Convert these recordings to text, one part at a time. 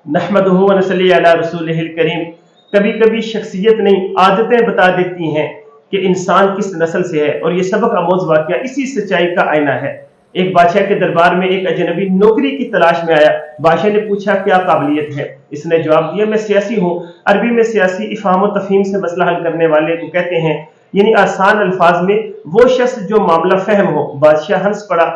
नहमदुहु व नसल्ली अला रसूलिहिल करीम। कभी कभी शख्सियत नहीं आदतें बता देती हैं कि इंसान किस नस्ल से है, और ये सबक आमोज वाक़या इसी सच्चाई का आईना है। एक बादशाह के दरबार में एक अजनबी नौकरी की तलाश में आया। बादशाह ने पूछा क्या काबिलियत है। इसने जवाब दिया मैं सियासी हूँ। अरबी में सियासी इफ़हाम व तफ़हीम से मसला हल करने वाले को कहते हैं, यानी आसान अल्फाज में वो शख्स जो मामला फहम हो। बादशाह हंस पड़ा,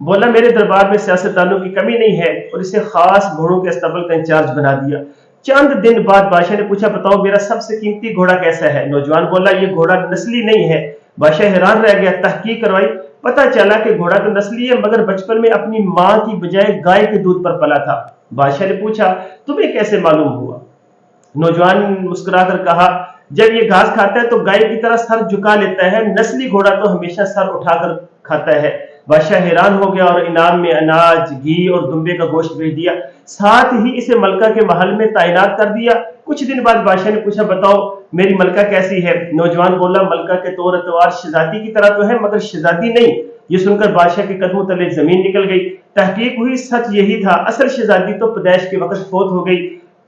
बोला मेरे दरबार में सियासतदानों की कमी नहीं है, और इसे खास घोड़ों के अस्तबल का इंचार्ज बना दिया। चंद दिन बाद बादशाह ने पूछा बताओ मेरा सबसे कीमती घोड़ा कैसा है। नौजवान बोला ये घोड़ा नस्ली नहीं है। बादशाह हैरान रह गया, तहकीक करवाई, पता चला कि घोड़ा तो नस्ली है मगर बचपन में अपनी माँ की बजाय गाय के दूध पर पला था। बादशाह ने पूछा तुम्हें कैसे मालूम हुआ। नौजवान मुस्कुराकर कहा जब ये घास खाता है तो गाय की तरह सर झुका लेता है, नस्ली घोड़ा तो हमेशा सर उठाकर खाता है। बादशाह हैरान हो गया और इनाम में अनाज, घी और दुम्बे का गोश्त भेज दिया। साथ ही इसे मलका के महल में तैनात कर दिया। कुछ दिन बाद बादशाह ने पूछा बताओ मेरी मलका कैसी है। नौजवान बोला मलका के तौर अतवार शहजादी की तरह तो है मगर शहजादी नहीं। ये सुनकर बादशाह के कदमों तले जमीन निकल गई। तहकीक हुई सच यही था, असल शहजादी तो पैदाइश के वक्त फौत हो गई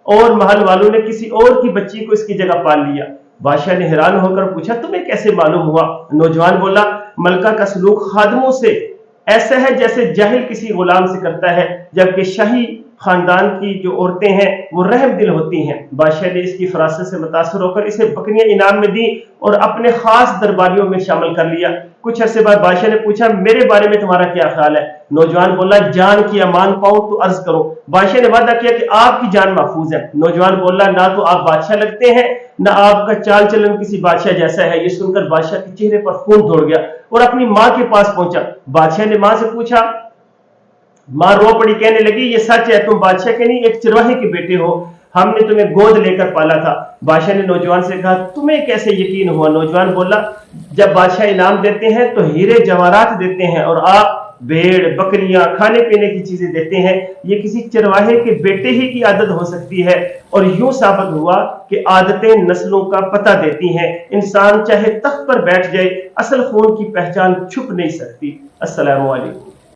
और महल वालों ने किसी और की बच्ची को इसकी जगह पाल लिया। बादशाह ने हैरान होकर पूछा तुम्हें कैसे मालूम हुआ। नौजवान बोला मलका का सलूक खादमों से ऐसा है जैसे जाहिल किसी गुलाम से करता है, जबकि शाही खानदान की जो औरतें हैं वो रहम दिल होती हैं। बादशाह ने इसकी फरासत से मुतासर होकर इसे बकरियां इनाम में दी और अपने खास दरबारियों में शामिल कर लिया। कुछ अरसे बाद बादशाह ने पूछा मेरे बारे में तुम्हारा क्या ख्याल है। नौजवान बोला जान की अमान पाऊं तो अर्ज करो। बादशाह ने वादा किया कि आपकी जान महफूज है। नौजवान बोला ना तो आप बादशाह लगते हैं ना आपका चाल चलन किसी बादशाह जैसा है। ये सुनकर बादशाह के चेहरे पर खून दौड़ गया और अपनी माँ के पास पहुंचा। बादशाह ने माँ से पूछा, माँ रो पड़ी, कहने लगी ये सच है तुम बादशाह के नहीं एक चरवाहे के बेटे हो, हमने तुम्हें गोद लेकर पाला था। बादशाह ने नौजवान से कहा तुम्हें कैसे यकीन हुआ। नौजवान बोला जब बादशाह इनाम देते हैं तो हीरे जवाहरात देते हैं और आप भेड़ बकरियां खाने पीने की चीजें देते हैं। ये किसी चरवाहे के बेटे ही की आदत हो सकती है। और यूं साबित हुआ कि आदतें नस्लों का पता देती हैं। इंसान चाहे तख्त पर बैठ जाए असल खून की पहचान छुप नहीं सकती। अस्सलामु अलैकुम।